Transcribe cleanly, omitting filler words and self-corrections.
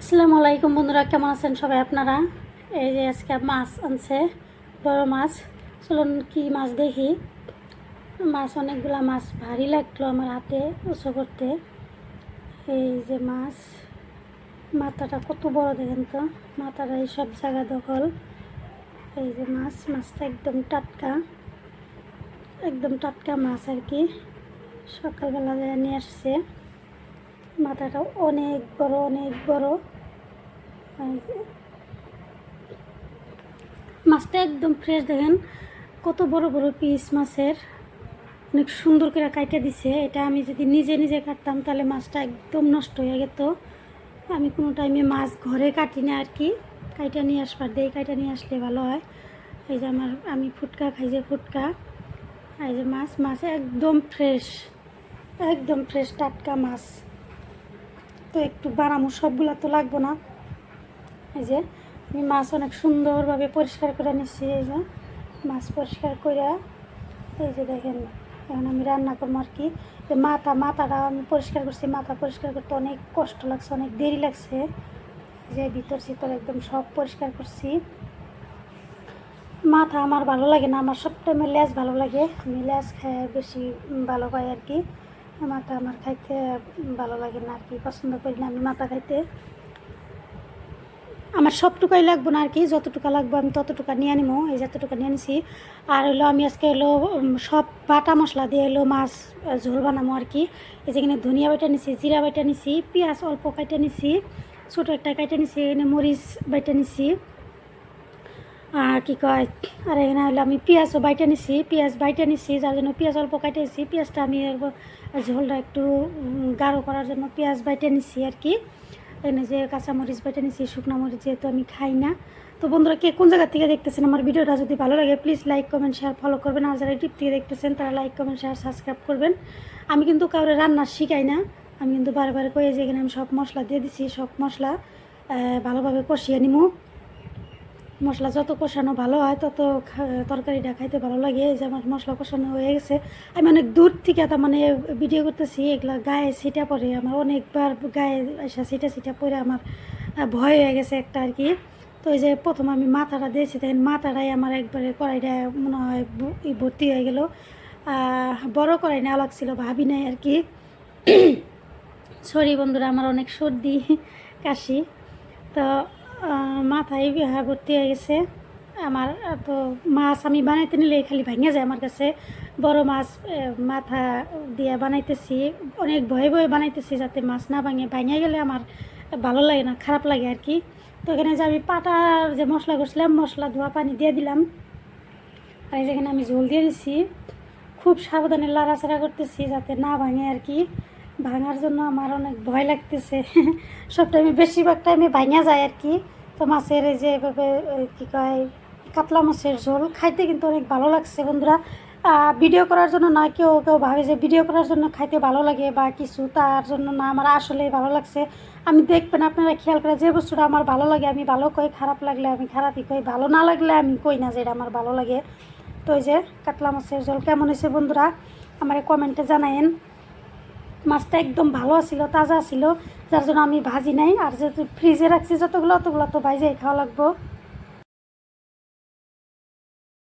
আসসালামু আলাইকুম বন্ধুরা, কেমন আছেন সবাই আপনারা? এই যে আজকে মাছ আনছে, বড় মাছ। চলুন কি মাছ দেখি। মাছ অনেকগুলা মাছ, ভারী লাগলো আমার হাতে উঁচু করতে। এই যে মাছ, মাথাটা কত বড় দেখেন তো, মাথাটা এই সব জায়গা দখল। এই যে মাছটা একদম টাটকা, একদম টাটকা মাছ আর কি। সকালবেলা নিয়ে আসছে। মাথাটা অনেক বড়, অনেক বড়। মাছটা একদম ফ্রেশ, দেখেন কত বড় বড় পিস মাছের। অনেক সুন্দর করে কাইটে দিছে। এটা আমি যদি নিজে নিজে কাটতাম তাহলে মাছটা একদম নষ্ট হয়ে যেত। আমি কোনো টাইমে মাছ ঘরে কাটি না আর কি, কাইটা নিয়ে আসবার দেই, কাইটা নিয়ে আসলে ভালো হয়। এই যে আমি ফুটকা খাই, যে ফুটকা। এই যে মাছ একদম ফ্রেশ, একদম ফ্রেশ টাটকা মাছ। তো একটু বানামো, সবগুলা তো লাগবো না। এই যে আমি মাছ অনেক সুন্দরভাবে পরিষ্কার করে নিচ্ছি। এই যে মাছ পরিষ্কার করে, এই যে দেখেন এখন আমি রান্না করবো আর কি। যে মাথাটা আমি পরিষ্কার করছি। মাথা পরিষ্কার করতে অনেক কষ্ট লাগছে, অনেক দেরি লাগছে। যে ভিতর একদম সব পরিষ্কার করছি। মাথা আমার ভালো লাগে না, আমার সব টাইমে লেজ ভালো লাগে। আমি লেজ খাই বেশি ভালো পাই আর কি। মাথা আমার খাইতে ভালো লাগে না আর কি, পছন্দ করি না আমি মাথা খাইতে। আমার সবটুকাই লাগবো না আর কি, যতটুকু লাগবো আমি ততটুকু নিয়ে নিবো। এই যতটুকু নিয়ে নিছি। আর হলো আমি আজকে হলো সব বাটা মশলা দিয়ে হলো মাছ ঝোল বানাবো আর কি। এই যেখানে ধনিয়া বাটা নিছি, জিরা বাটা নিছি, পেঁয়াজ অল্প কাইটা নিছি, ছোটো একটা কাইটা নিছি, এখানে মরিচ বাটা নিছি, কী কয়, আর এখানে হলো আমি পেঁয়াজও বাইটা নিছি, পেঁয়াজ বাইটা নিছি, যার জন্য পেঁয়াজ অল্প কাইটে নিছি। পেঁয়াজটা আমি ঝোলটা একটু গাঢ় করার জন্য পেঁয়াজ বাইটা নিছি আর কি। এখানে যে কাঁচামরিচ বেটে নিচ্ছি, শুকনো মরিচ, যেহেতু আমি খাই না। তো বন্ধুরা, কে কোন জায়গা থেকে দেখতেছেন আমার ভিডিওটা, যদি ভালো লাগে please like comment share follow করবেন। আর যারা ইউটিউব থেকে দেখতেছেন তারা লাইক কমেন্ট শেয়ার সাবস্ক্রাইব করবেন। আমি কিন্তু কাউরে রান্না শিখাই না, আমি কিন্তু বারবার কয়ে যে এখানে আমি সব মশলা দিয়ে দিছি। সব মশলা ভালোভাবে কষিয়ে নিমু। মশলা যত কষানো ভালো হয় তত তরকারিটা খাইতে ভালো লাগে। এই যে আমার মশলা কষানো হয়ে গেছে। আমি অনেক দূর থেকে তার মানে ভিডিও করতেছি, এগুলা গায়ে ছিটা পড়ে আমার, অনেকবার গায়ে এসে ছিটা পড়ে আমার ভয় হয়ে গেছে একটা আর কি। তো এই যে প্রথম আমি মাথাটা দিয়েছি, দেখেন মাথাটাই আমার একবারে কড়াইটা মনে হয় ভর্তি হয়ে গেল। বড় কড়াই নেওয়া লাগছিল, ভাবি নাই আর কি। সরি বন্ধুরা, আমার অনেক সর্দি কাশি। তো মাথায় ভর্তি হয়ে গেছে আমার। তো মাছ আমি বানাইতে নিলে খালি ভাঙে যায় আমার কাছে। বড় মাছ মাথা দিয়ে বানাইতেছি, অনেক ভয়ে ভয়ে বানাইতেছি যাতে মাছ না ভাঙে গেলে আমার ভালো লাগে না, খারাপ লাগে আর কি। তো এখানে যে আমি পাটার যে মশলা করছিলাম, মশলা ধোয়া পানি দিয়ে দিলাম। আর যেখানে আমি ঝোল দিয়ে দিচ্ছি, খুব সাবধানে লাড়াচাড়া করতেছি যাতে না ভাঙে আর কি। ভাঙার জন্য আমার অনেক ভয় লাগতেছে। সব টাইমে বেশিরভাগ টাইমে ভাঙা যায় আর কি। তো মাছের এই যে এভাবে কী কয়, কাতলা মাছের ঝোল খাইতে কিন্তু অনেক ভালো লাগছে বন্ধুরা। ভিডিও করার জন্য না, কেউ কেউ ভাবে যে ভিডিও করার জন্য খাইতে ভালো লাগে বা কিছু, তার জন্য না, আমার আসলেই ভালো লাগছে। আমি দেখবেন আপনারা খেয়াল করে, যে বস্তুটা আমার ভালো লাগে আমি ভালো কই, খারাপ লাগলে আমি খারাপই কই, ভালো না লাগলে আমি কই না যে এটা আমার ভালো লাগে। তো এই যে কাতলা মাছের ঝোল কেমন হয়েছে বন্ধুরা আমার কমেন্টে জানায়েন। মাছটা একদম ভালো ছিল, তাজা ছিল, যার জন্য আমি ভাজি নাই। আর যেহেতু ফ্রিজে রাখছি যতগুলো, অতগুলো তো ভাইজাই খাওয়া লাগবো।